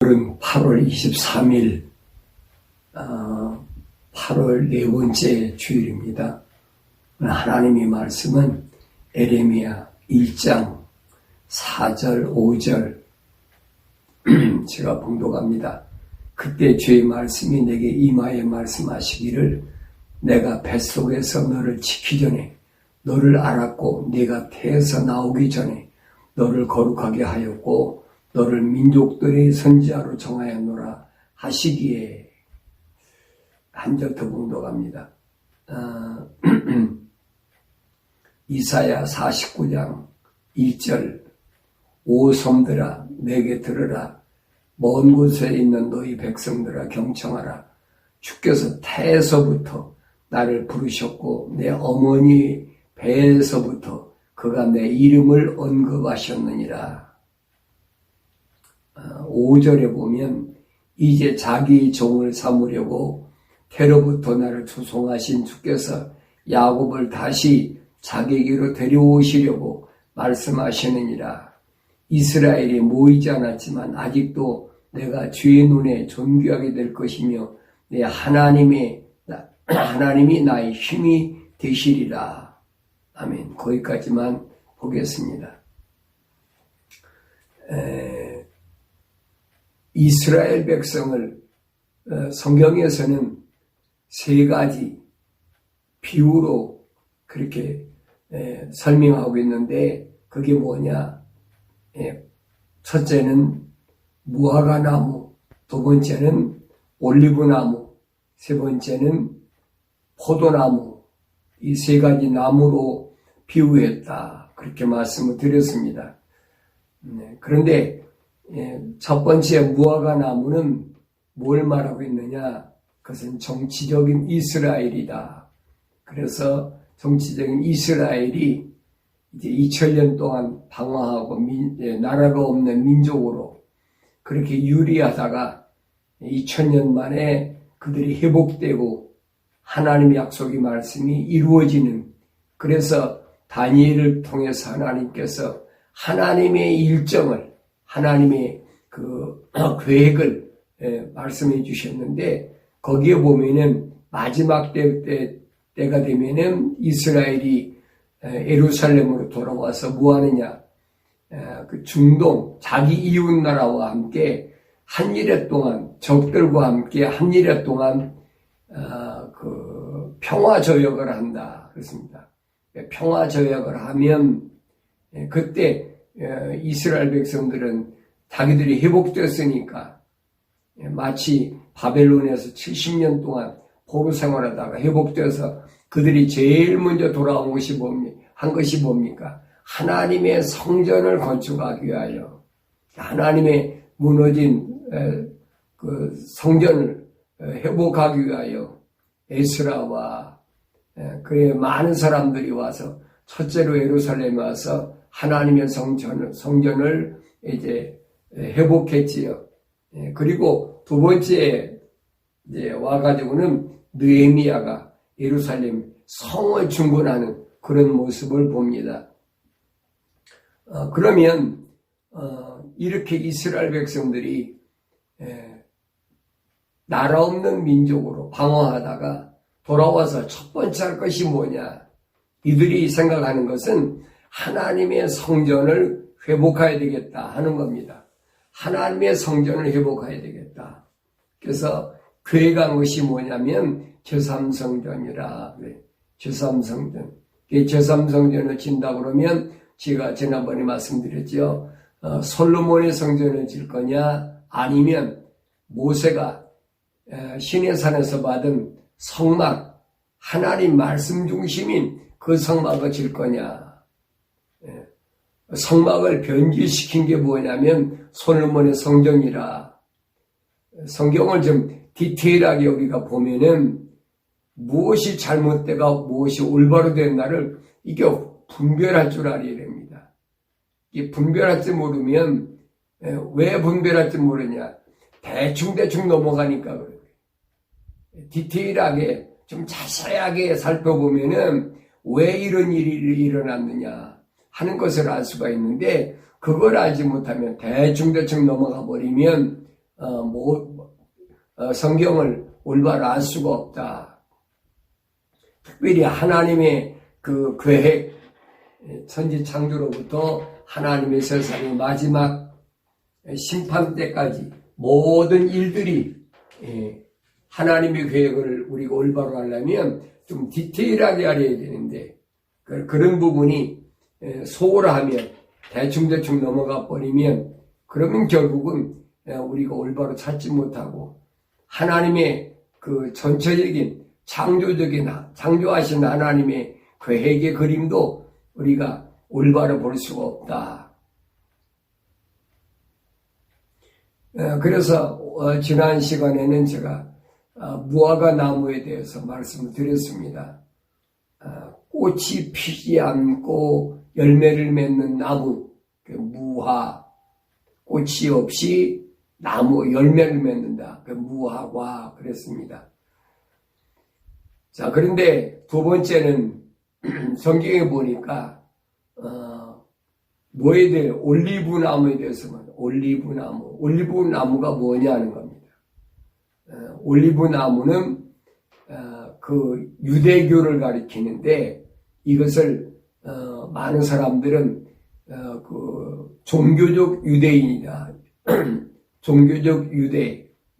오늘은 8월 23일 8월 네 번째 주일입니다. 하나님의 말씀은 에레미야 1장 4절 5절 제가 봉독합니다. 그때 주의 말씀이 내게 임하여 말씀하시기를 내가 뱃속에서 너를 지키기 전에 너를 알았고 네가 태에서 나오기 전에 너를 거룩하게 하였고 너를 민족들의 선지자로 정하였노라 하시기에. 한 절 더 봉독합니다. 이사야 49장 1절 오 섬들아 내게 들으라 먼 곳에 있는 너희 백성들아 경청하라. 주께서 태에서부터 나를 부르셨고 내 어머니 배에서부터 그가 내 이름을 언급하셨느니라. 5절에 보면 이제 자기 종을 삼으려고 태로부터 나를 주송하신 주께서 야곱을 다시 자기에게로 데려오시려고 말씀하시느니라. 이스라엘이 모이지 않았지만 아직도 내가 주의 눈에 존귀하게 될 것이며 내 하나님이 나의 힘이 되시리라. 아멘. 거기까지만 보겠습니다. 이스라엘 백성을 성경에서는 세 가지 비유로 그렇게 설명하고 있는데 그게 뭐냐? 첫째는 무화과나무, 두 번째는 올리브나무, 세 번째는 포도나무, 이 세 가지 나무로 비유했다. 그렇게 말씀을 드렸습니다. 그런데 첫 번째 무화과나무는 뭘 말하고 있느냐? 그것은 정치적인 이스라엘이다. 그래서 정치적인 이스라엘이 이제 2000년 동안 방황하고 나라가 없는 민족으로 그렇게 유리하다가 2000년 만에 그들이 회복되고 하나님의 약속의 말씀이 이루어지는, 그래서 다니엘을 통해서 하나님께서 하나님의 일정을, 하나님의 그 계획을 말씀해 주셨는데 거기에 보면은 마지막 때가 되면은 이스라엘이 예루살렘으로 돌아와서 뭐 하느냐? 그 중동 자기 이웃 나라와 함께 한 일해 동안 적들과 함께 한 일해 동안 그 평화 조약을 한다 그렇습니다. 평화 조약을 하면 그때 이스라엘 백성들은 자기들이 회복됐으니까 마치 바벨론에서 70년 동안 포로 생활하다가 회복돼서 그들이 제일 먼저 돌아온 것이 한 것이 뭡니까? 하나님의 성전을 건축하기 위하여, 하나님의 무너진 그 성전을 회복하기 위하여 에스라와 그의 많은 사람들이 와서 첫째로 예루살렘에 와서 하나님의 성전을 이제 회복했지요. 그리고 두 번째 이제 와가지고는 느헤미야가 예루살렘 성을 중건하는 그런 모습을 봅니다. 그러면 이렇게 이스라엘 백성들이 나라 없는 민족으로 방황하다가 돌아와서 첫 번째 할 것이 뭐냐? 이들이 생각하는 것은 하나님의 성전을 회복해야 되겠다 하는 겁니다. 하나님의 성전을 회복해야 되겠다. 그래서 계획한 것이 뭐냐면 제3성전이라. 제3성전. 제3성전을 짓는다 그러면 제가 지난번에 말씀드렸죠. 솔로몬의 성전을 질 거냐 아니면 모세가 시내산에서 받은 성막, 하나님 말씀 중심인 그 성막을 질 거냐. 성막을 변질시킨 게 뭐냐면 솔로몬의 성전이라. 성경을 좀 디테일하게 우리가 보면은 무엇이 잘못되고 무엇이 올바로 된다를 이게 분별할 줄 알아야 됩니다. 이게 분별할 줄 모르면 왜 분별할 줄 모르냐? 대충 넘어가니까 그래요. 디테일하게 좀 자세하게 살펴보면은 왜 이런 일이 일어났느냐 하는 것을 알 수가 있는데 그걸 알지 못하면 대충 넘어가 버리면 성경을 올바로 알 수가 없다. 특별히 하나님의 그 계획, 천지 창조로부터 하나님의 세상의 마지막 심판 때까지 모든 일들이 하나님의 계획을 우리가 올바로 하려면 좀 디테일하게 알아야 되는데 그런 부분이 소홀하면 대충 넘어가 버리면 그러면 결국은 우리가 올바로 찾지 못하고 하나님의 그 전체적인 창조하신 하나님의 계획의 그림도 우리가 올바로 볼 수가 없다. 그래서 지난 시간에는 제가 무화과 나무에 대해서 말씀을 드렸습니다. 꽃이 피지 않고 열매를 맺는 나무, 무화, 꽃이 없이 나무 열매를 맺는다. 무화과 그랬습니다. 자, 그런데 두 번째는 성경에 보니까 뭐에 대해 올리브 나무에 대해서만 올리브 나무가 뭐냐는 겁니다. 올리브 나무는 그 유대교를 가리키는데 이것을 많은 사람들은 그 종교적 유대인이다. 종교적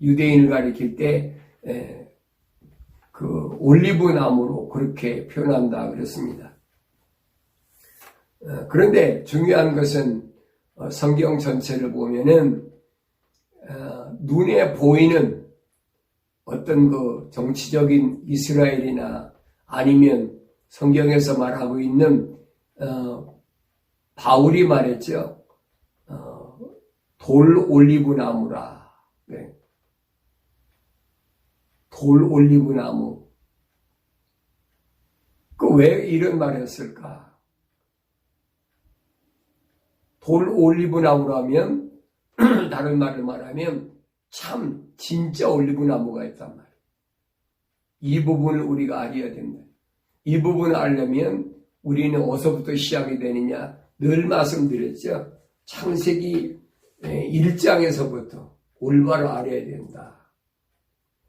유대인을 가리킬 때 그 올리브 나무로 그렇게 표현한다 그랬습니다. 그런데 중요한 것은 성경 전체를 보면은 눈에 보이는 어떤 그 정치적인 이스라엘이나 아니면 성경에서 말하고 있는 바울이 말했죠. 돌 올리브 나무라. 네. 돌 올리브 나무. 왜 이런 말을 했을까? 돌 올리브 나무라면 다른 말을 말하면 참 진짜 올리브 나무가 있단 말이에요. 이 부분을 우리가 알아야 된다. 이 부분을 알려면 우리는 어디서부터 시작이 되느냐? 늘 말씀드렸죠. 창세기 1장에서부터 올바로 알아야 된다.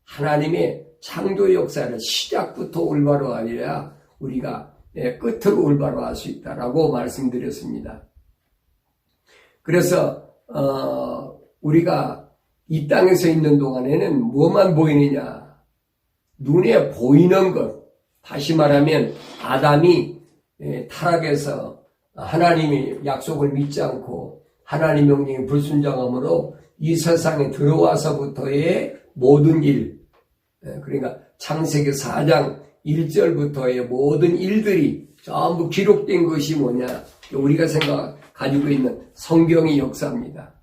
하나님의 창조 역사를 시작부터 올바로 알아야 우리가 끝으로 올바로 알 수 있다라고 말씀드렸습니다. 그래서 우리가 이 땅에서 있는 동안에는 뭐만 보이느냐? 눈에 보이는 것. 다시 말하면 아담이 타락해서 하나님의 약속을 믿지 않고 하나님 명령에 불순종함으로 이 세상에 들어와서부터의 모든 일, 그러니까 창세기 4장 1절부터의 모든 일들이 전부 기록된 것이 뭐냐? 우리가 가지고 있는 성경의 역사입니다.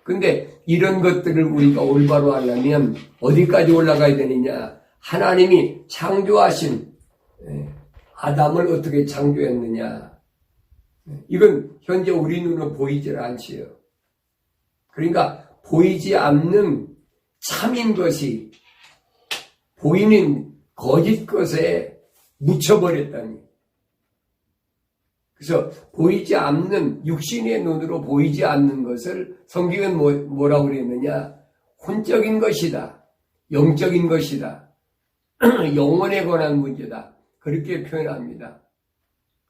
근데 이런 것들을 우리가 올바로 하려면 어디까지 올라가야 되느냐? 하나님이 창조하신 아담을 어떻게 창조했느냐? 이건 현재 우리 눈으로 보이질 않지요. 그러니까 보이지 않는 참인 것이 보이는 거짓 것에 묻혀버렸다니. 그래서 보이지 않는 육신의 눈으로 보이지 않는 것을 성경은 뭐라고 그랬느냐? 혼적인 것이다. 영적인 것이다. 영혼에 관한 문제다. 그렇게 표현합니다.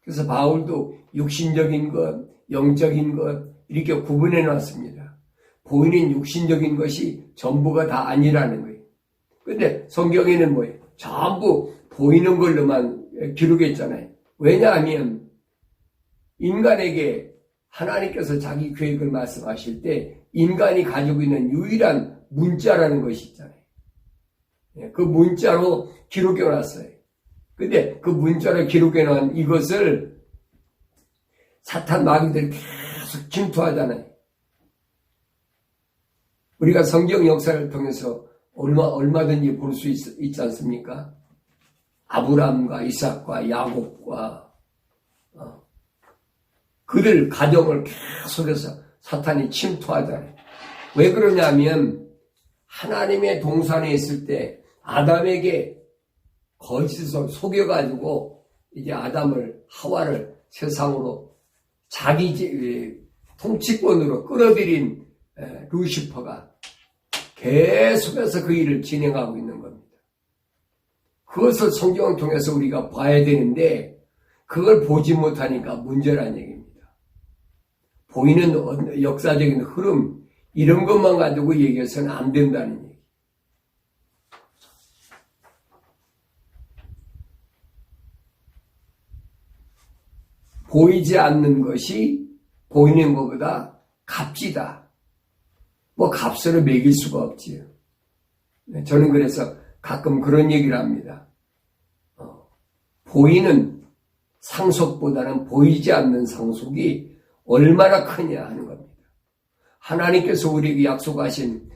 그래서 바울도 육신적인 것, 영적인 것 이렇게 구분해 놨습니다. 보이는 육신적인 것이 전부가 다 아니라는 거예요. 근데 성경에는 뭐예요? 전부 보이는 걸로만 기록했잖아요. 왜냐하면 인간에게 하나님께서 자기 계획을 말씀하실 때 인간이 가지고 있는 유일한 문자라는 것이 있잖아요. 그 문자로 기록해 놨어요. 근데 그 문자로 기록해 놓은 이것을 사탄 마귀들이 계속 침투하잖아요. 우리가 성경 역사를 통해서 얼마든지 볼 수 있지 않습니까? 아브라함과 이삭과 야곱과 그들 가정을 계속해서 사탄이 침투하잖아요. 왜 그러냐면 하나님의 동산에 있을 때 아담에게 거짓을 속여가지고 이제 하와를 세상으로 자기 통치권으로 끌어들인 루시퍼가 계속해서 그 일을 진행하고 있는 겁니다. 그것을 성경을 통해서 우리가 봐야 되는데 그걸 보지 못하니까 문제란 얘기입니다. 보이는 역사적인 흐름 이런 것만 가지고 얘기해서는 안 된다는 얘기. 보이지 않는 것이 보이는 것보다 값지다. 뭐 값으로 매길 수가 없지요. 저는 그래서 가끔 그런 얘기를 합니다. 보이는 상속보다는 보이지 않는 상속이 얼마나 크냐 하는 겁니다. 하나님께서 우리에게 약속하신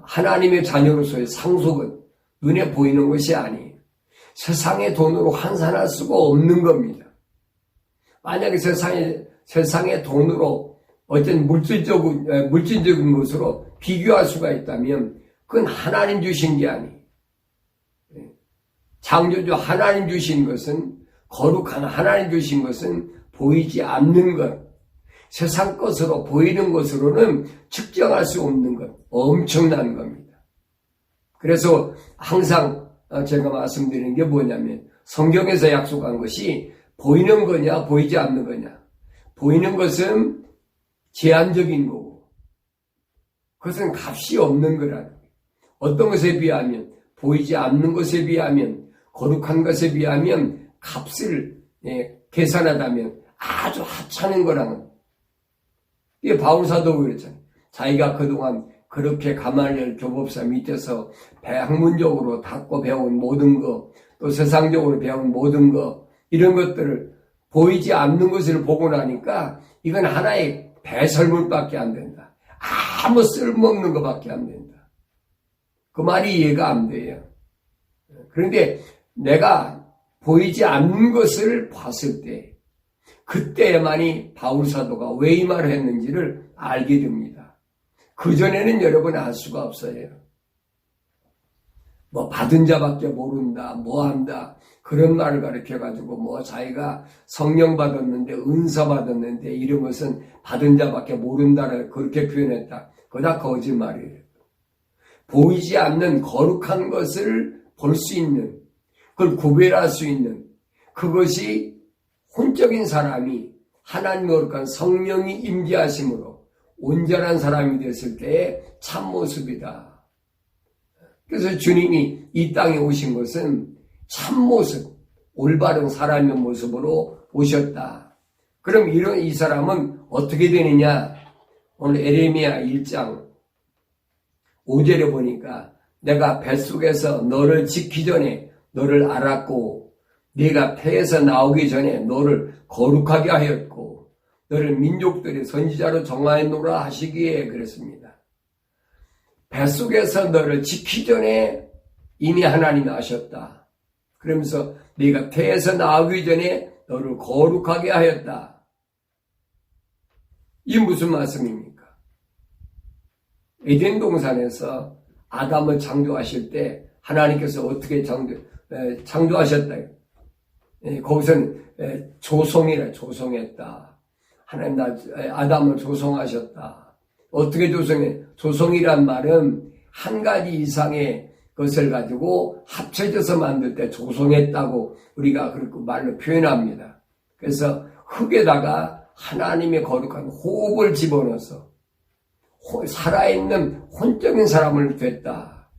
하나님의 자녀로서의 상속은 눈에 보이는 것이 아니에요. 세상의 돈으로 환산할 수가 없는 겁니다. 만약에 세상의 돈으로 어떤 물질적인 것으로 비교할 수가 있다면 그건 하나님 주신 게 아니에요. 창조주 하나님 주신 것은 거룩한 하나님 주신 것은 보이지 않는 것. 세상 것으로 보이는 것으로는 측정할 수 없는 것. 엄청난 겁니다. 그래서 항상 제가 말씀드리는 게 뭐냐면 성경에서 약속한 것이 보이는 거냐 보이지 않는 거냐. 보이는 것은 제한적인 거고 그것은 값이 없는 거라는 거예요. 어떤 것에 비하면 보이지 않는 것에 비하면 거룩한 것에 비하면 값을 계산하다면 아주 하찮은 거라는 이게 바울사도 그랬잖아요. 자기가 그동안 그렇게 가말리엘 교법사 밑에서 학문적으로 닦고 배운 모든 거 또 세상적으로 배운 모든 거 이런 것들을 보이지 않는 것을 보고 나니까 이건 하나의 배설물밖에 안 된다. 아무 쓸모없는 것밖에 안 된다. 그 말이 이해가 안 돼요. 그런데 내가 보이지 않는 것을 봤을 때 그때만이 바울사도가 왜 이 말을 했는지를 알게 됩니다. 그전에는 여러분 알 수가 없어요. 뭐 받은 자밖에 모른다, 뭐 한다 그런 말을 가르쳐가지고 뭐 자기가 성령 받았는데 은사 받았는데 이런 것은 받은 자밖에 모른다를 그렇게 표현했다. 그거 다 거짓말이에요. 보이지 않는 거룩한 것을 볼 수 있는 그걸 구별할 수 있는 그것이 혼적인 사람이 하나님 거룩한 성령이 임재하심으로 온전한 사람이 됐을 때의 참모습이다. 그래서 주님이 이 땅에 오신 것은 참모습, 올바른 사람의 모습으로 오셨다. 그럼 이 사람은 어떻게 되느냐? 오늘 에레미야 1장 5절에 보니까 내가 뱃속에서 너를 짓기 전에 너를 알았고 네가 태에서 나오기 전에 너를 거룩하게 하였고 너를 민족들의 선지자로 정하였노라 하시기에 그랬습니다. 뱃속에서 너를 짓기 전에 이미 하나님이 아셨다. 그러면서 네가 태에서 나오기 전에 너를 거룩하게 하였다. 이 무슨 말씀입니까? 에덴 동산에서 아담을 창조하실 때 하나님께서 어떻게 창조하셨다. 거기서는 조성했다. 하나님 아담을 조성하셨다. 어떻게 조성이란 말은 한 가지 이상의 것을 가지고 합쳐져서 만들 때 조성했다고 우리가 그렇게 말로 표현합니다. 그래서 흙에다가 하나님의 거룩한 호흡을 집어넣어서 살아있는 혼적인 사람을 됐다.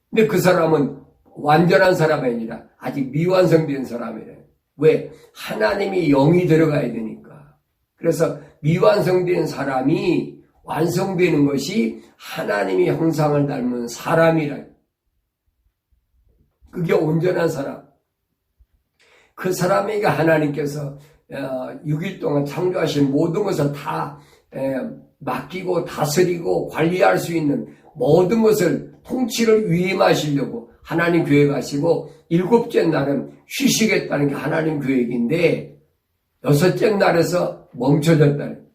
근데 그 사람은 완전한 사람이 아니라 아직 미완성된 사람이래. 왜? 하나님이 영이 들어가야 되니까. 그래서 미완성된 사람이 완성되는 것이 하나님의 형상을 닮은 사람이라. 그게 온전한 사람. 그 사람에게 하나님께서 6일 동안 창조하신 모든 것을 다 맡기고 다스리고 관리할 수 있는 모든 것을 통치를 위임하시려고 하나님 계획하시고 7째 날은 쉬시겠다는 게 하나님 계획인데 6째 날에서 멈춰졌다는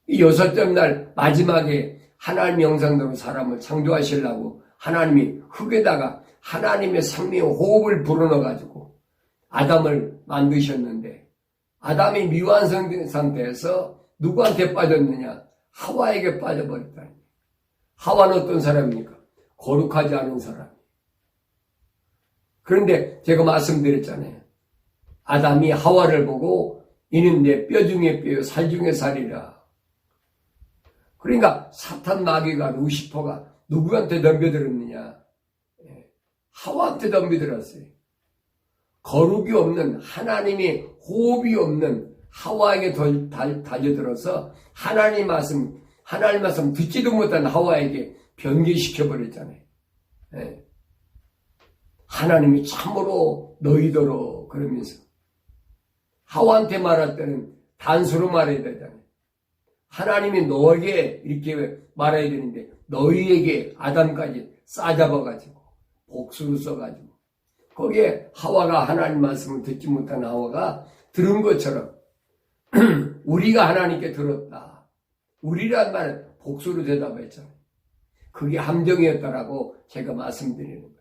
이 6째 날 마지막에 하나님 형상대로 사람을 창조하시려고 하나님이 흙에다가 하나님의 생명의 호흡을 불어넣어가지고 아담을 만드셨는데 아담이 미완성된 상태에서 누구한테 빠졌느냐? 하와에게 빠져버렸다. 하와는 어떤 사람입니까? 거룩하지 않은 사람. 그런데 제가 말씀드렸잖아요. 아담이 하와를 보고 이는 내 뼈 중에 뼈요 살 중에 살이라. 그러니까 사탄 마귀가 루시퍼가 누구한테 덤벼들었느냐? 하와한테 덤벼들었어요. 거룩이 없는 하나님의 호흡이 없는 하와에게 달려들어서 하나님 말씀 듣지도 못한 하와에게 변개시켜버렸잖아요. 하나님이 참으로 너희더러 그러면서 하와한테 말할 때는 단수로 말해야 되잖아요. 하나님이 너에게 이렇게 말해야 되는데 너희에게 아담까지 싸잡아가지고 복수를 써가지고 거기에 하와가 하나님 말씀을 듣지 못한 하와가 들은 것처럼 우리가 하나님께 들었다. 우리란 말은 복수로 대답했잖아요. 그게 함정이었다라고 제가 말씀드리는 거예요.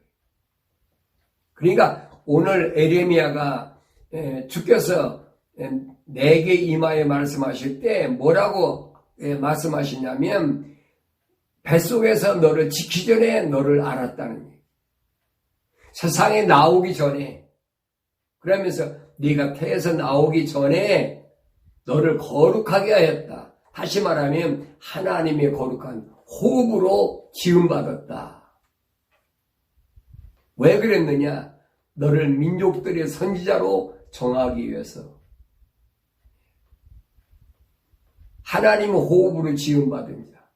그러니까 오늘 에레미야가 주께서 내게 이마에 말씀하실 때 뭐라고 말씀하시냐면 뱃속에서 너를 지키기 전에 너를 알았다는 거예요. 세상에 나오기 전에 그러면서 네가 태에서 나오기 전에 너를 거룩하게 하였다. 다시 말하면 하나님의 거룩한 호흡으로 지음받았다. 왜 그랬느냐? 너를 민족들의 선지자로 정하기 위해서. 하나님의 호흡으로 지음받은 자.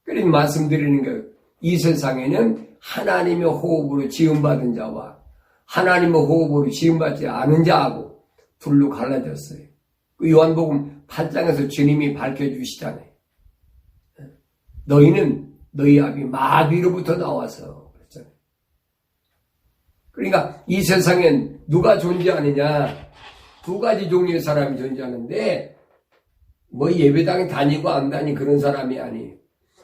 그러니 말씀드리는 것, 이 세상에는 하나님의 호흡으로 지음받은 자와 하나님의 호흡으로 지음받지 않은 자하고 둘로 갈라졌어요. 그 요한복음 8장에서 주님이 밝혀주시잖아요. 너희는 너희 아비 마귀로부터 나와서 그랬잖아요. 그러니까 이 세상엔 누가 존재하느냐? 두 가지 종류의 사람이 존재하는데 뭐 예배당에 다니고 안 다니고 그런 사람이 아니에요.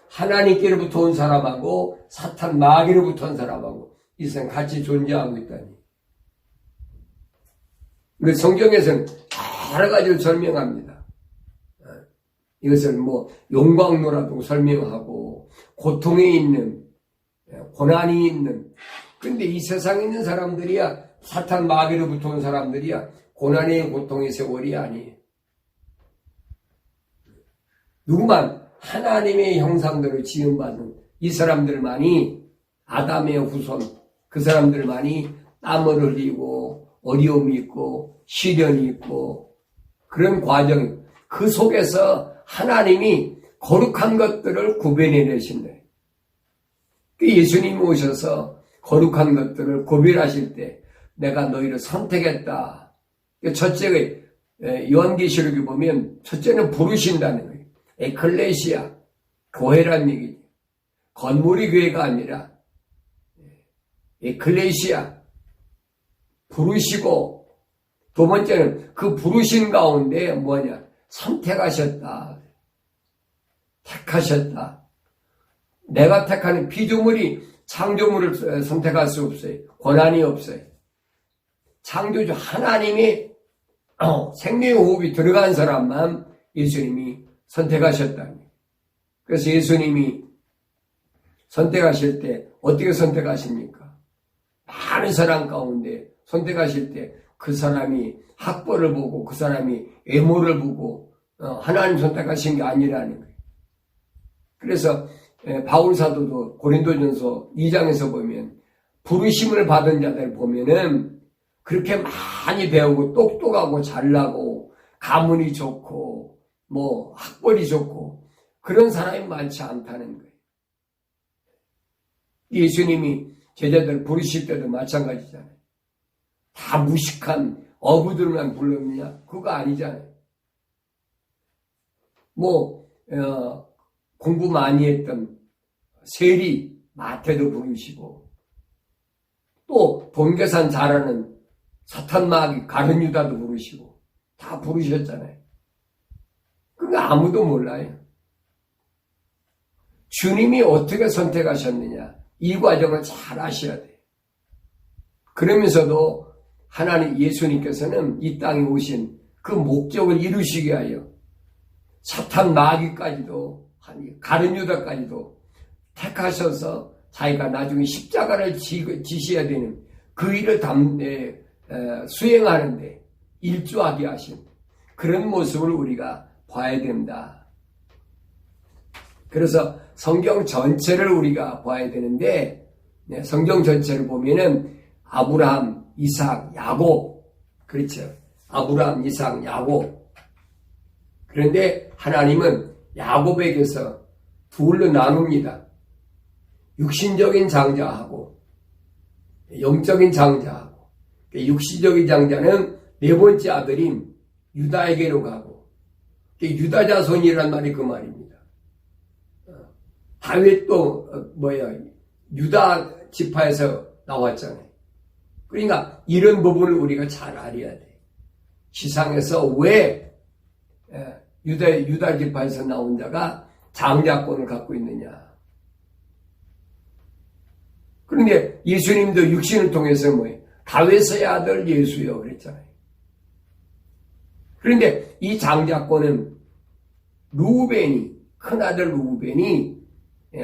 하나님께로부터 온 사람하고 사탄 마귀로부터 온 사람하고 이 세상 같이 존재하고 있다니. 그 성경에서는 여러 가지로 설명합니다. 이것을 뭐 용광로라고 설명하고 고통에 있는 고난이 있는 근데 이 세상에 있는 사람들이야 사탄 마귀로부터 온 사람들이야 고난의 고통의 세월이 아니에요. 누구만 하나님의 형상대로 지음받은 이 사람들만이 아담의 후손 그 사람들만이 땀을 흘리고 어려움이 있고 시련이 있고 그런 과정 그 속에서 하나님이 거룩한 것들을 구별해내신 거예요. 예수님이 오셔서 거룩한 것들을 구별하실 때 내가 너희를 선택했다. 첫째가 요한계시록에 보면 첫째는 부르신다는 거예요. 에클레시아, 교회란 얘기죠. 건물이 교회가 아니라 에클레시아, 부르시고 두 번째는 그 부르신 가운데 뭐냐? 선택하셨다. 택하셨다. 내가 택하는 피조물이 창조물을 선택할 수 없어요. 권한이 없어요. 창조주 하나님이 생명의 호흡이 들어간 사람만 예수님이 선택하셨다. 그래서 예수님이 선택하실 때 어떻게 선택하십니까? 많은 사람 가운데 선택하실 때 그 사람이 학벌을 보고 그 사람이 외모를 보고 하나님 선택하신 게 아니라는 거예요. 그래서 바울 사도도 고린도전서 2장에서 보면 부르심을 받은 자들 보면은 그렇게 많이 배우고 똑똑하고 잘나고 가문이 좋고 뭐 학벌이 좋고 그런 사람이 많지 않다는 거예요. 예수님이 제자들 부르실 때도 마찬가지잖아요. 다 무식한 어부들만 불렀느냐? 그거 아니잖아요. 공부 많이 했던 세리 마태도 부르시고 또 본계산 잘하는 사탄 마귀 가룟 유다도 부르시고 다 부르셨잖아요. 그거 아무도 몰라요. 주님이 어떻게 선택하셨느냐 이 과정을 잘 아셔야 돼요. 그러면서도 하나님 예수님께서는 이 땅에 오신 그 목적을 이루시게 하여 사탄 마귀까지도 가룟 유다까지도 택하셔서 자기가 나중에 십자가를 지셔야 되는 그 일을 수행하는데 일조하게 하신 그런 모습을 우리가 봐야 된다. 그래서 성경 전체를 우리가 봐야 되는데, 성경 전체를 보면은 아브라함, 이삭, 야곱, 그렇죠. 아브라함, 이삭, 야곱. 그런데 하나님은 야곱에게서 둘로 나눕니다. 육신적인 장자하고 영적인 장자하고, 육신적인 장자는 네 번째 아들인 유다에게로 가고, 유다 자손이란 말이 그 말입니다. 다윗도 유다 지파에서 나왔잖아요. 그러니까 이런 부분을 우리가 잘 알아야 돼. 시상에서 왜 유다 지파에서 나온 자가 장자권을 갖고 있느냐. 그런데 예수님도 육신을 통해서 다윗의 아들 예수요 그랬잖아요. 그런데 이 장자권은 루벤이, 큰아들 루벤이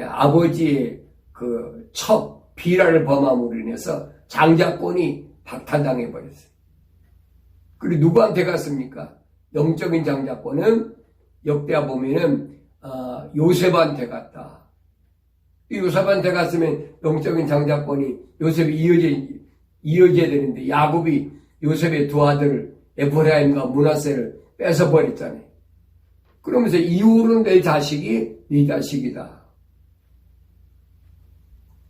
아버지의 그 첩, 비라를 범함으로 인해서 장자권이 박탈당해 버렸어요. 그리고 누구한테 갔습니까? 영적인 장자권은 역대하 보면은 요셉한테 갔다. 요셉한테 갔으면 영적인 장자권이 요셉이 이어져야 되는데, 야곱이 요셉의 두 아들을 에프라임과 므낫세를 뺏어버렸잖아요. 그러면서 이후로는 내 자식이 네 자식이다.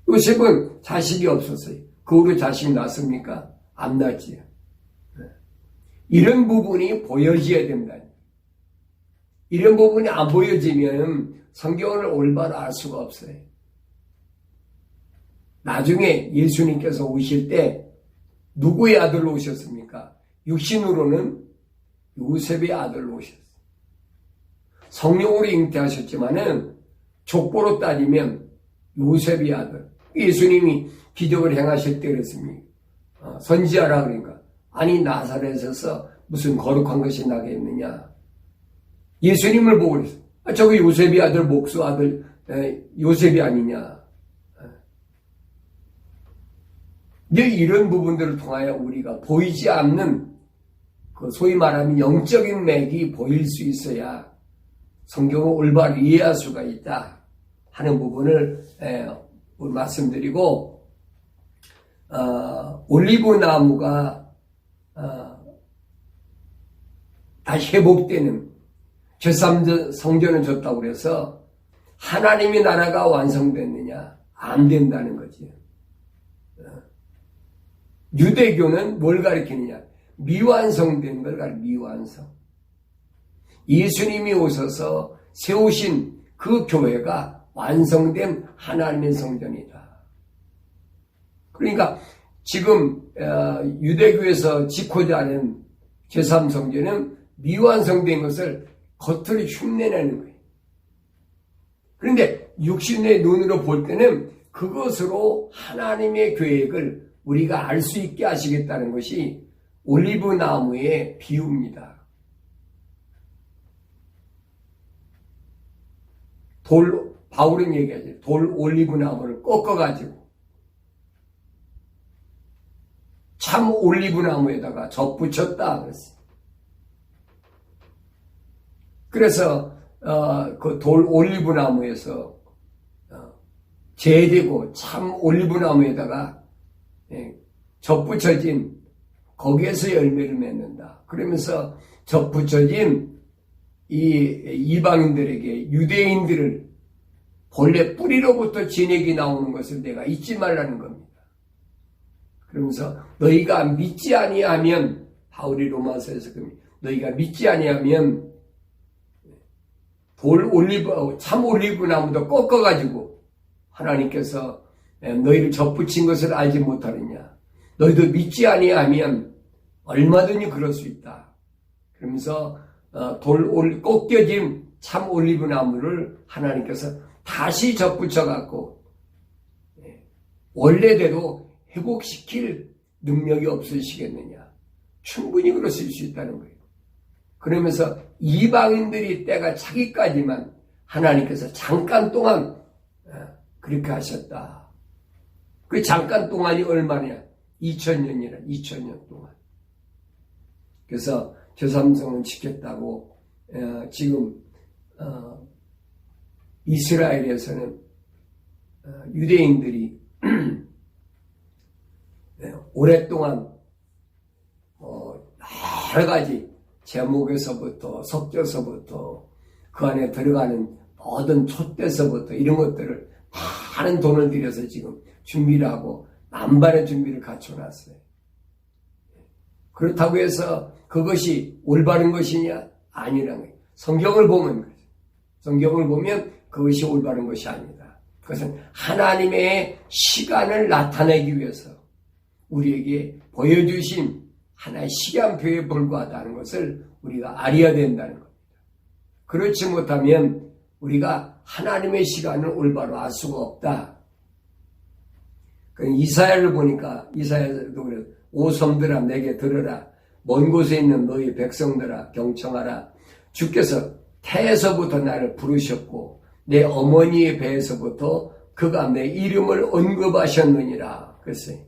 요셉은 자식이 없었어요. 그 후로 자식 낳습니까? 안 낳지요. 이런 부분이 보여져야 된다. 이런 부분이 안 보여지면 성경을 올바로 알 수가 없어요. 나중에 예수님께서 오실 때 누구의 아들로 오셨습니까? 육신으로는 요셉의 아들로 오셨어요. 성령으로 잉태하셨지만은 족보로 따지면 요셉의 아들. 예수님이 기적을 행하실 때 그랬습니다. 선지하라 그러니까. 아니 나사렛에서 무슨 거룩한 것이 나겠느냐. 예수님을 보고 그랬어요. 저거 요셉의 아들, 목수 아들 요셉이 아니냐. 이런 부분들을 통하여 우리가 보이지 않는 그 소위 말하면 영적인 맥이 보일 수 있어야 성경을 올바로 이해할 수가 있다 하는 부분을 말씀드리고, 올리브 나무가 다시 회복되는 제3성전을 줬다고 그래서 하나님의 나라가 완성됐느냐? 안 된다는 거지. 유대교는 뭘 가리키느냐? 미완성된 걸 가리켜. 미완성. 예수님이 오셔서 세우신 그 교회가 완성된 하나님의 성전이다. 그러니까 지금 유대교에서 짓고자 하는 제3성전은 미완성된 것을 겉으로 흉내내는 거예요. 그런데 육신의 눈으로 볼 때는 그것으로 하나님의 계획을 우리가 알 수 있게 하시겠다는 것이 올리브 나무의 비유입니다. 바울은 얘기하죠. 돌 올리브 나무를 꺾어가지고 참 올리브 나무에다가 접붙였다 그랬어요. 그래서 그 돌 올리브 나무에서 제되고 참 올리브 나무에다가 접붙여진 거기에서 열매를 맺는다. 그러면서 접붙여진 이 이방인들에게, 유대인들을 본래 뿌리로부터 진액이 나오는 것을 내가 잊지 말라는 겁니다. 그러면서 너희가 믿지 아니하면, 바울이 로마서에서 너희가 믿지 아니하면 참 올리브 나무도 꺾어가지고 하나님께서 너희를 접붙인 것을 알지 못하느냐. 너희도 믿지 아니하면 얼마든지 그럴 수 있다. 그러면서 꺾여진 참 올리브 나무를 하나님께서 다시 접붙여갖고 원래대로 회복시킬 능력이 없으시겠느냐. 충분히 그러실 수 있다는 거예요. 그러면서 이방인들이 때가 차기까지만 하나님께서 잠깐 동안 그렇게 하셨다. 그 잠깐 동안이 얼마냐? 2000년이라 2000년 동안. 그래서 제3성은 지켰다고 지금 이스라엘에서는 유대인들이 오랫동안 여러 가지 제목에서부터 석조서부터 그 안에 들어가는 모든 촛대서부터 이런 것들을 많은 돈을 들여서 지금 준비를 하고 만반의 준비를 갖춰놨어요. 그렇다고 해서 그것이 올바른 것이냐? 아니라는 거예요. 성경을 보면 그렇죠. 성경을 보면 그것이 올바른 것이 아니다. 그것은 하나님의 시간을 나타내기 위해서 우리에게 보여주신 하나의 시간표에 불과하다는 것을 우리가 알아야 된다는 겁니다. 그렇지 못하면 우리가 하나님의 시간을 올바로 알 수가 없다. 이사야를 보니까 이사야도 그래요. 오 섬들아 내게 들으라. 먼 곳에 있는 너희 백성들아 경청하라. 주께서 태에서부터 나를 부르셨고 내 어머니의 배에서부터 그가 내 이름을 언급하셨느니라. 그랬어요.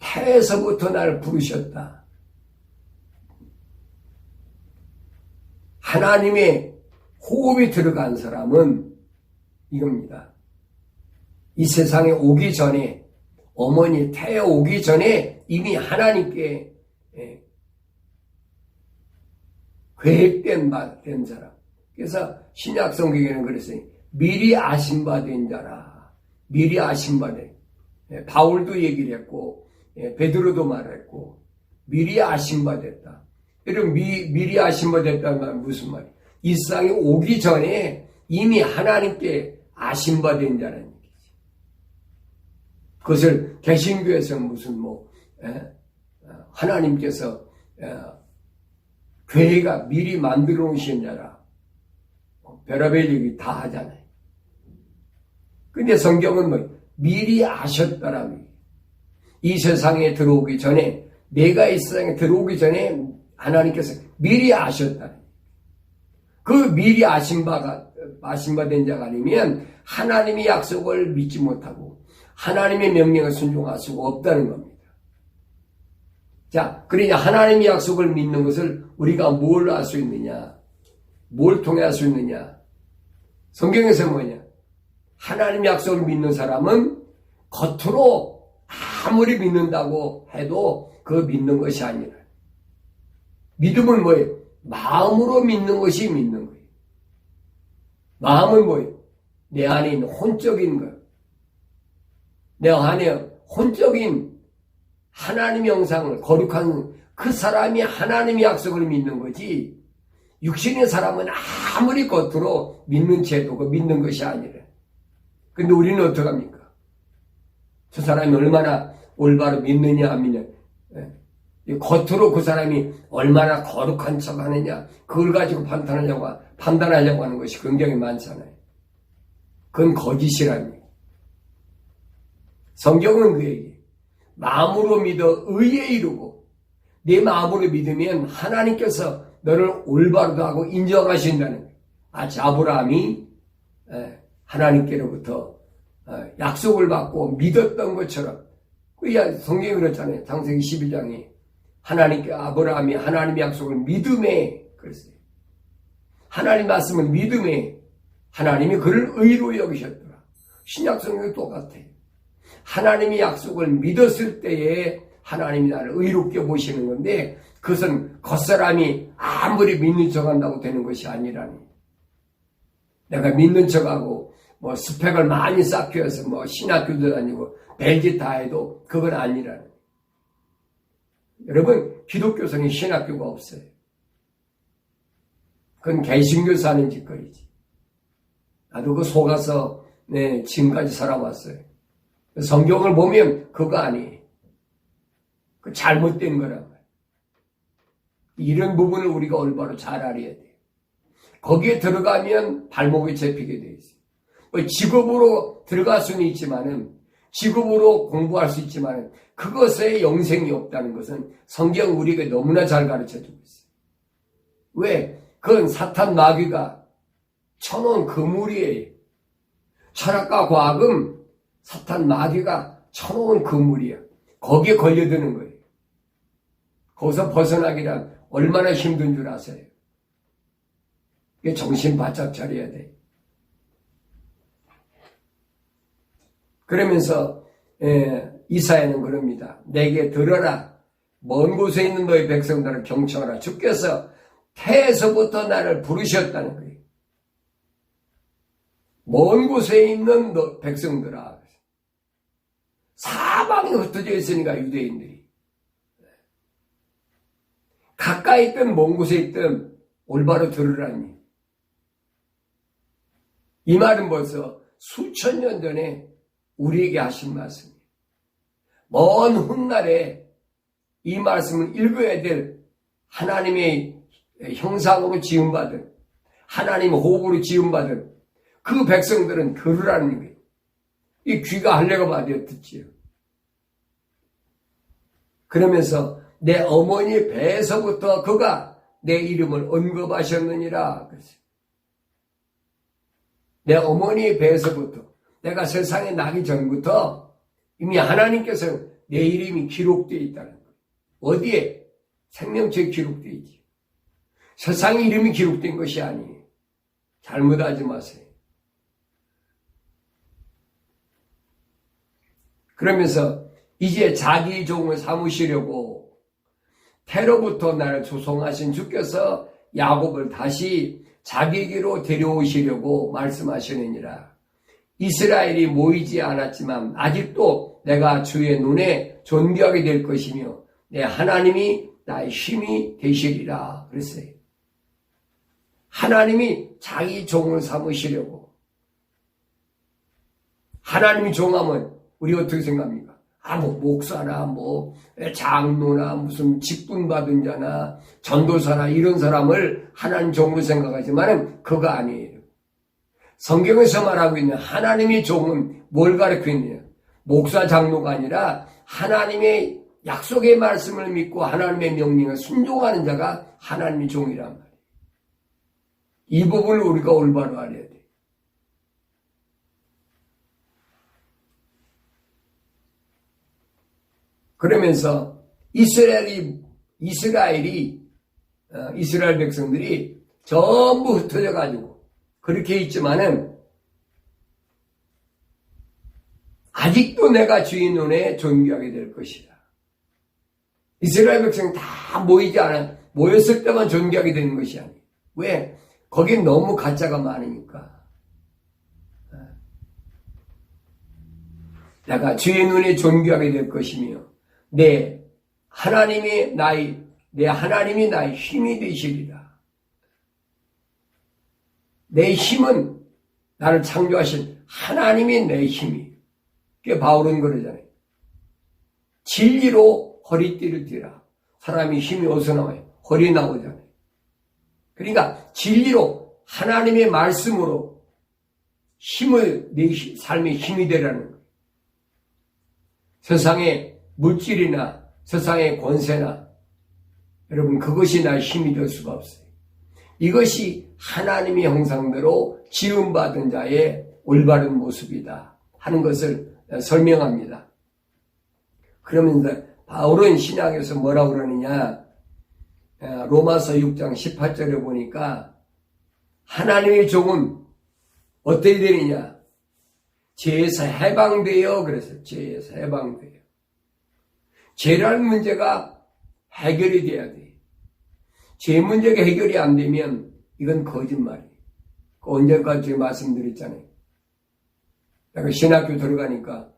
태에서부터 나를 부르셨다. 하나님의 호흡이 들어간 사람은 이겁니다. 이 세상에 오기 전에 어머니 태에 오기 전에 이미 하나님께 계획된 바 된 사람. 그래서 신약 성경에는 그랬어요. 미리 아신 바 된 자라. 미리 아신 바 된. 바울도 얘기를 했고 베드로도 말했고 미리 아신 바 됐다. 여러분 미리 아신 바 됐다는 말은 무슨 말이에요? 이 세상에 오기 전에 이미 하나님께 아신 바 된 자라는 얘기지. 그것을 개신교에서 무슨 하나님께서 교회가 미리 만들어 놓으신 자라 별의별 얘기 다 하잖아요. 근데 성경은 미리 아셨다라고 얘기해요. 이 세상에 들어오기 전에 내가 이 세상에 들어오기 전에 하나님께서 미리 아셨다. 그 미리 아신 바 된 자가 아니면 하나님의 약속을 믿지 못하고 하나님의 명령을 순종할 수가 없다는 겁니다. 자, 그러냐 하나님의 약속을 믿는 것을 우리가 뭘 알 수 있느냐? 뭘 통해 할 수 있느냐? 성경에서 뭐냐? 하나님의 약속을 믿는 사람은 겉으로 아무리 믿는다고 해도 그 믿는 것이 아니라 믿음은 뭐예요? 마음으로 믿는 것이 믿는 거예요. 마음은 뭐예요? 내 안에 있는 혼적인 것. 내 안에 혼적인 하나님의 형상을 거룩한 그 사람이 하나님의 약속을 믿는 거지 육신의 사람은 아무리 겉으로 믿는 채도 그 믿는 것이 아니라. 근데 우리는 어떡합니까? 저 사람이 얼마나 올바로 믿느냐 안 믿느냐. 겉으로 그 사람이 얼마나 거룩한 척 하느냐 그걸 가지고 판단하려고 하는 것이 굉장히 많잖아요. 그건 거짓이라니. 성경은 그 얘기예요. 마음으로 믿어 의에 이르고 내 마음으로 믿으면 하나님께서 너를 올바르다 하고 인정하신다는 거예요. 아브라함이 하나님께로부터 약속을 받고 믿었던 것처럼 성경이 그렇잖아요. 창세기 12장에 아브라함이 하나님의 약속을 믿음에 그랬어요. 하나님 말씀을 믿음에 하나님이 그를 의로 여기셨더라. 신약 성경이 똑같아요. 하나님의 약속을 믿었을 때에 하나님이 나를 의롭게 보시는 건데 그것은 겉사람이 아무리 믿는 척한다고 되는 것이 아니라니. 내가 믿는 척하고 스펙을 많이 쌓여서 신학교도 다니고 별짓 다 해도 그건 아니라니. 여러분 기독교성이 신학교가 없어요. 그건 개신교에서 하는 짓거리지. 나도 그 속아서 지금까지 살아왔어요. 성경을 보면 그거 아니에요. 그 잘못된 거란 말이에요. 이런 부분을 우리가 올바로 잘 알아야 돼요. 거기에 들어가면 발목이 잡히게 돼 있어요. 직업으로 들어갈 수는 있지만은 직업으로 공부할 수 있지만은 그것에 영생이 없다는 것은 성경 우리에게 너무나 잘 가르쳐 주고 있어요. 왜? 그건 사탄 마귀가 쳐놓은 그물이에요. 철학과 과학은 사탄 마귀가 쳐놓은 그물이야. 거기에 걸려드는 거예요. 거기서 벗어나기란 얼마나 힘든 줄 아세요? 이게 정신 바짝 차려야 돼. 그러면서 이사야는 그럽니다. 내게 들어라. 먼 곳에 있는 너희 백성들을 경청하라. 주께서 태에서부터 나를 부르셨다는 거예요. 먼 곳에 있는 너 백성들아. 사방에 흩어져 있으니까 유대인들이. 가까이 있든 먼 곳에 있든 올바로 들으라니. 이 말은 벌써 수천 년 전에 우리에게 하신 말씀이에요. 먼 훗날에 이 말씀을 읽어야 될 하나님의 형상으로 지음받은, 하나님의 호흡으로 지음받은 그 백성들은 들으라는 거예요. 이 귀가 할례가 받아 듣지요. 그러면서 내 어머니 배에서부터 그가 내 이름을 언급하셨느니라. 내 어머니 배에서부터, 내가 세상에 나기 전부터 이미 하나님께서 내 이름이 기록되어 있다는 거예요. 어디에? 생명책에 기록되어 있지. 세상에 이름이 기록된 것이 아니에요. 잘못하지 마세요. 그러면서 이제 자기 종을 삼으시려고 태로부터 나를 조성하신 주께서 야곱을 다시 자기에게로 데려오시려고 말씀하시느니라. 이스라엘이 모이지 않았지만 아직도 내가 주의 눈에 존귀하게 될 것이며 내 하나님이 나의 힘이 되시리라 그랬어요. 하나님이 자기 종을 삼으시려고. 하나님이 종하면 우리 어떻게 생각합니까? 목사나 장로나 무슨 직분 받은 자나 전도사나 이런 사람을 하나님 종으로 생각하지만 그거 아니에요. 성경에서 말하고 있는 하나님의 종은 뭘 가르치고 있느냐? 목사 장로가 아니라 하나님의 약속의 말씀을 믿고 하나님의 명령에 순종하는 자가 하나님의 종이란 말이에요. 이 부분을 우리가 올바로 알아야 돼. 그러면서 이스라엘 백성들이 전부 흩어져 가지고 그렇게 있지만은 아직도 내가 주의 눈에 존귀하게 될 것이다. 이스라엘 백성이 다 모였을 때만 존귀하게 되는 것이 아니에요. 왜? 거긴 너무 가짜가 많으니까. 내가 주의 눈에 존귀하게 될 것이며 내 하나님이 나의 힘이 되시리라. 내 힘은 나를 창조하신 하나님이 내 힘이. 그게 바울은 그러잖아요. 진리로 허리띠를 띠라. 사람이 힘이 어디서 나와요? 허리 나오잖아요. 그러니까 진리로 하나님의 말씀으로 내 삶의 힘이 되라는 거예요. 세상의 물질이나 세상의 권세나 여러분 그것이 나의 힘이 될 수가 없어요. 이것이 하나님의 형상대로 지음받은 자의 올바른 모습이다 하는 것을 설명합니다. 그러면서 바울은 신약에서 뭐라고 그러느냐? 로마서 6장 18절에 보니까 하나님의 종은 어떻게 되느냐? 죄에서 해방되어 그랬어요. 죄에서 해방되어. 죄라는 문제가 해결이 돼야 돼. 죄 문제가 해결이 안 되면 이건 거짓말이에요. 언젠까지 말씀드렸잖아요. 내가 신학교 들어가니까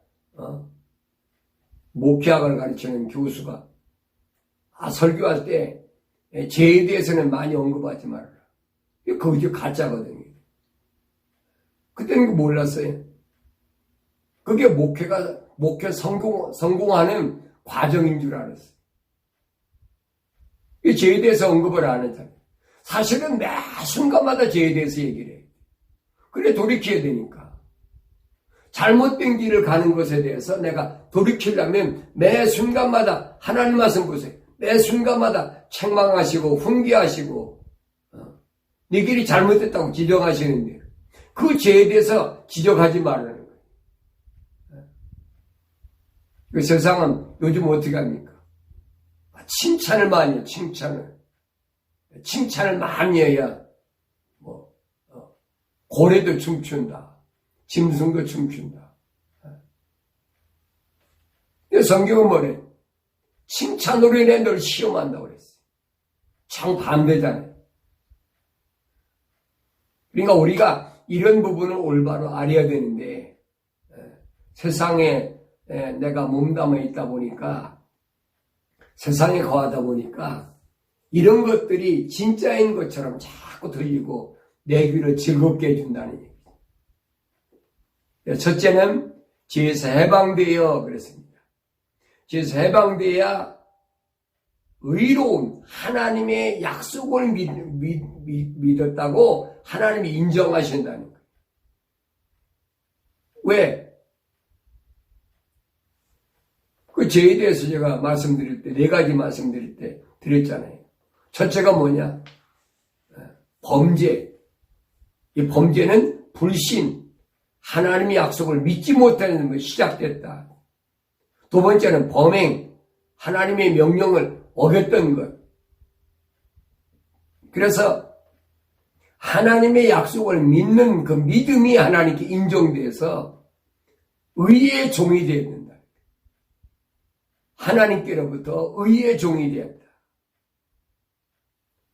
목회학을 가르치는 교수가 설교할 때 죄에 대해서는 많이 언급하지 말아라. 그게 가짜거든요. 그때는 몰랐어요. 그게 목회 성공하는 과정인 줄 알았어요. 이 죄에 대해서 언급을 안 하잖아요. 사실은 매 순간마다 죄에 대해서 얘기를 해요. 그래 돌이켜야 되니까. 잘못된 길을 가는 것에 대해서 내가 돌이키려면 매 순간마다 하나님 말씀 보세요. 매 순간마다 책망하시고 훈계하시고 네 길이 잘못됐다고 지적하시는데 그 죄에 대해서 지적하지 말라는 거예요. 그 세상은 요즘 어떻게 합니까? 칭찬을 많이 해요. 칭찬을 많이 해야 고래도 춤춘다. 짐승도 춤춘다. 근데 성경은 뭐래? 칭찬으로 인해 널 시험한다고 그랬어요. 정반대잖아요. 그러니까 우리가 이런 부분을 올바로 알아야 되는데 세상에 내가 몸담아 있다 보니까 세상에 거하다 보니까 이런 것들이 진짜인 것처럼 자꾸 들리고 내 귀를 즐겁게 해준다는 얘기죠. 첫째는 죄에서 해방되어 그랬습니다. 죄에서 해방되어야 의로운 하나님의 약속을 믿었다고 하나님이 인정하신다는 거예요. 왜? 그 죄에 대해서 제가 말씀드릴 때, 4가지 말씀드릴 때 드렸잖아요. 첫째가 뭐냐? 범죄. 이 범죄는 불신, 하나님의 약속을 믿지 못하는 것이 시작됐다. 두 번째는 범행, 하나님의 명령을 어겼던 것. 그래서 하나님의 약속을 믿는 그 믿음이 하나님께 인정돼서 의의 종이 되어야 된다. 하나님께로부터 의의 종이 되었다.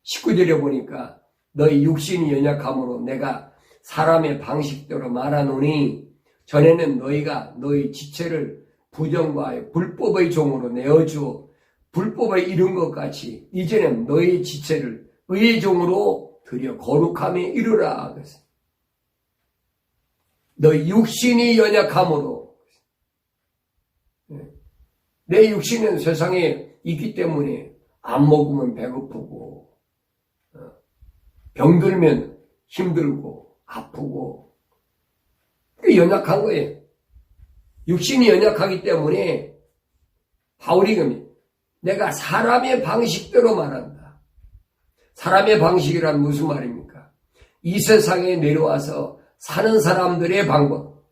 19절에 보니까 너희 육신이 연약함으로 내가 사람의 방식대로 말하노니 전에는 너희가 너희 지체를 부정과 불법의 종으로 내어주어 불법에 이른 것 같이 이제는 너희 지체를 의의 종으로 들여 거룩함에 이르라. 너희 육신이 연약함으로 내 육신은 세상에 있기 때문에 안 먹으면 배고프고 병들면 힘들고 아프고 연약한 거예요. 육신이 연약하기 때문에 바울이 내가 사람의 방식대로 말한다. 사람의 방식이란 무슨 말입니까? 이 세상에 내려와서 사는 사람들의 방법.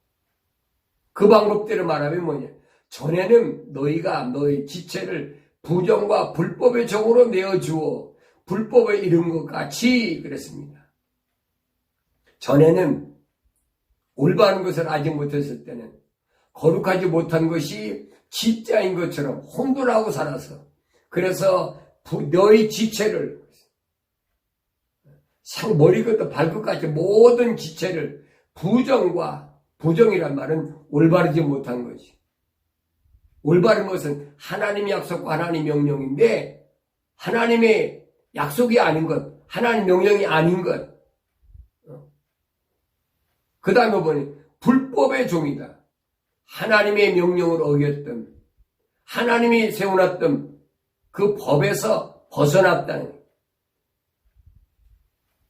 그 방법대로 말하면 뭐냐? 전에는 너희가 너희 지체를 부정과 불법의 종으로 내어주어 불법에 이른 것 같이 그랬습니다. 전에는 올바른 것을 알지 못했을 때는 거룩하지 못한 것이 진짜인 것처럼 혼돈하고 살아서 그래서 너희 지체를 머리부터 발끝까지 모든 지체를 부정이란 말은 올바르지 못한 것이. 올바른 것은 하나님의 약속과 하나님의 명령인데 하나님의 약속이 아닌 것, 하나님의 명령이 아닌 것. 그 다음에 보니 불법의 종이다. 하나님의 명령을 어겼던 하나님이 세워놨던 그 법에서 벗어났다는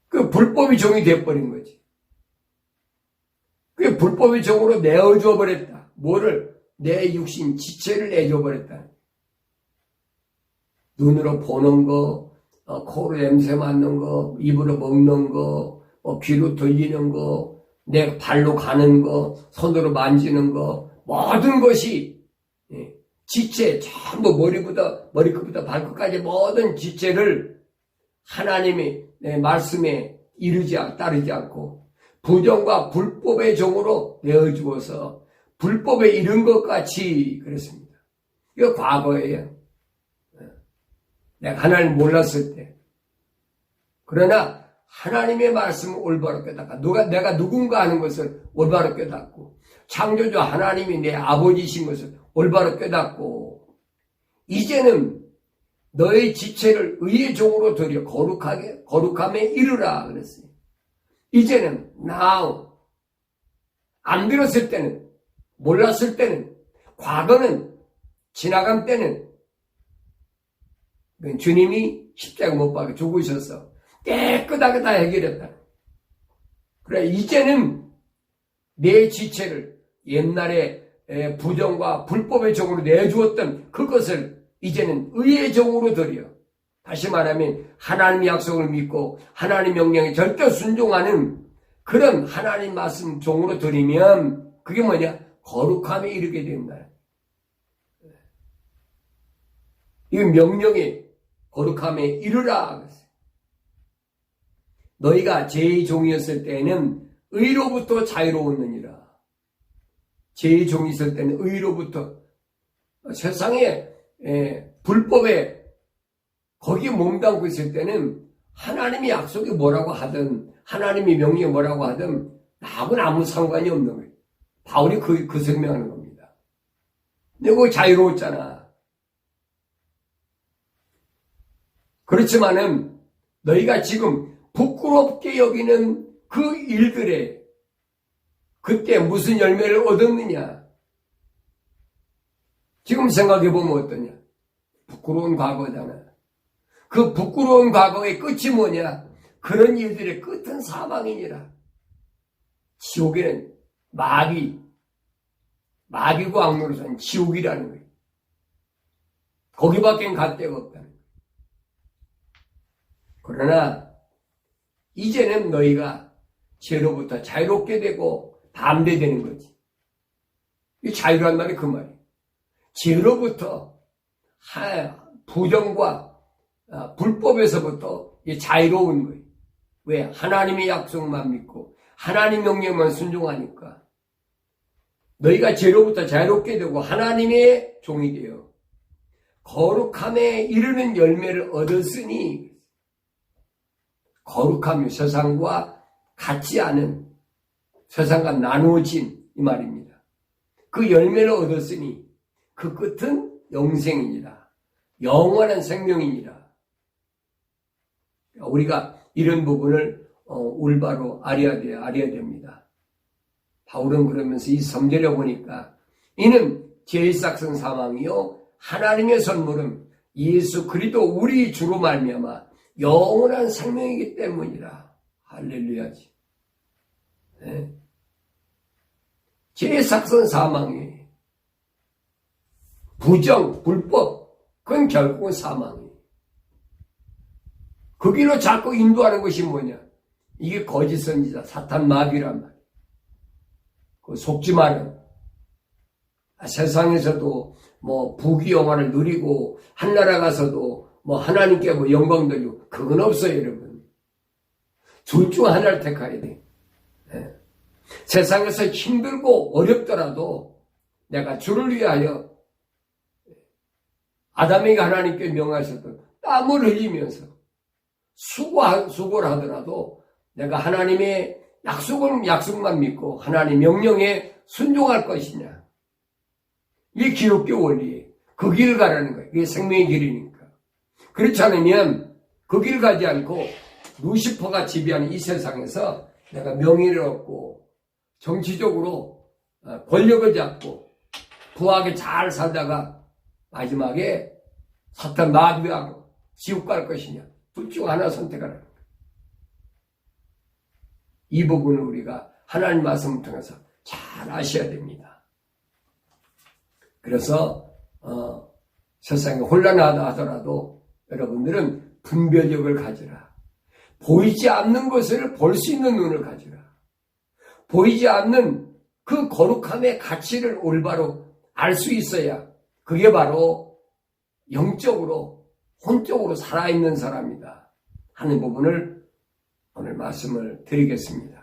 그 불법의 종이 되어버린 거지. 그 불법의 종으로 내어줘 버렸다. 뭐를? 내 육신 지체를 내줘 버렸다. 눈으로 보는 거, 코로 냄새 맡는 거, 입으로 먹는 거, 귀로 들리는 거, 내 발로 가는 거, 손으로 만지는 거, 모든 것이 지체, 전부 머리끝부터 발끝까지 모든 지체를 하나님의 말씀에 따르지 않고 부정과 불법의 종으로 내어주어서 불법에 이른 것 같이 그랬습니다. 이거 과거예요. 내가 하나님 몰랐을 때. 그러나 하나님의 말씀을 올바로 깨닫고 내가 누군가 하는 것을 올바로 깨닫고 창조주 하나님이 내 아버지신 것을 올바로 깨닫고 이제는 너의 지체를 의의 종으로 들여 거룩함에 이르라 그랬어요. 이제는 now 안 들었을 때는 몰랐을 때는 과거는 지나간 때는 주님이 십자가 못 박아 죽으셔서 깨끗하게 다 해결했다. 그래 이제는 내 지체를 옛날에 부정과 불법의 종으로 내주었던 그것을 이제는 의의 종으로 들여 다시 말하면 하나님의 약속을 믿고 하나님 명령에 절대 순종하는 그런 하나님 말씀 종으로 드리면 그게 뭐냐? 거룩함에 이르게 된다. 이 명령에 거룩함에 이르라. 너희가 제 종이었을 때에는 의로부터 자유로웠느니라. 제 종이 있을 때는 의로부터 세상에 불법에 거기에 몸담고 있을 때는 하나님의 약속이 뭐라고 하든 하나님의 명령이 뭐라고 하든 나하고는 아무 상관이 없는 거예요. 바울이 그 설명하는 겁니다. 근데 그거 자유로웠잖아. 그렇지만은 너희가 지금 부끄럽게 여기는 그 일들에 그때 무슨 열매를 얻었느냐? 지금 생각해보면 어떠냐? 부끄러운 과거잖아. 그 부끄러운 과거의 끝이 뭐냐? 그런 일들의 끝은 사망이니라. 지옥에는 마귀고 악노릇은 지옥이라는 거예요. 거기밖엔 갈 데가 없다는 거예요. 그러나 이제는 너희가 죄로부터 자유롭게 되고 담대되는 거지. 이 자유란 말이 그 말이에요. 죄로부터 부정과 불법에서부터 자유로운 거예요. 왜? 하나님의 약속만 믿고 하나님 명령만 순종하니까 너희가 죄로부터 자유롭게 되고 하나님의 종이 되어 거룩함에 이르는 열매를 얻었으니 거룩함이 세상과 같지 않은 세상과 나누어진 이 말입니다. 그 열매를 얻었으니 그 끝은 영생이니라. 영원한 생명이니라. 우리가 이런 부분을 올바로 알아야 됩니다. 바울은 그러면서 이 3절에 보니까 이는 죄의 삭은 사망이요 하나님의 선물은 예수 그리스도 우리 주로 말미암아 영원한 생명이기 때문이라. 할렐루야지. 네. 죄의 삭은 사망이에요. 부정, 불법, 그건 결국은 사망이에요. 그 길로 자꾸 인도하는 것이 뭐냐? 이게 거짓 선지자, 사탄 마귀란 말이에요. 그 속지 마라. 세상에서도 부귀영화를 누리고 한나라 가서도 하나님께 영광 돌리고 그건 없어요, 여러분. 둘 중 하나를 택해야 돼. 네. 세상에서 힘들고 어렵더라도 내가 주를 위하여 아담에게 하나님께 명하셨던 땀을 흘리면서 수고를 하더라도 내가 하나님의 약속만 믿고 하나님 명령에 순종할 것이냐. 이게 기독교 원리예요. 그 길을 가라는 거예요. 이게 생명의 길이니까. 그렇지 않으면 그 길을 가지 않고 루시퍼가 지배하는 이 세상에서 내가 명예를 얻고 정치적으로 권력을 잡고 부하게 잘 살다가 마지막에 사탄 마귀하고 지옥 갈 것이냐. 둘 중 하나 선택하라는 거예요. 이 부분을 우리가 하나님 말씀을 통해서 잘 아셔야 됩니다. 그래서 세상이 혼란하다 하더라도 여러분들은 분별력을 가지라. 보이지 않는 것을 볼 수 있는 눈을 가지라. 보이지 않는 그 거룩함의 가치를 올바로 알 수 있어야 그게 바로 영적으로 혼적으로 살아있는 사람이다 하는 부분을 오늘 말씀을 드리겠습니다.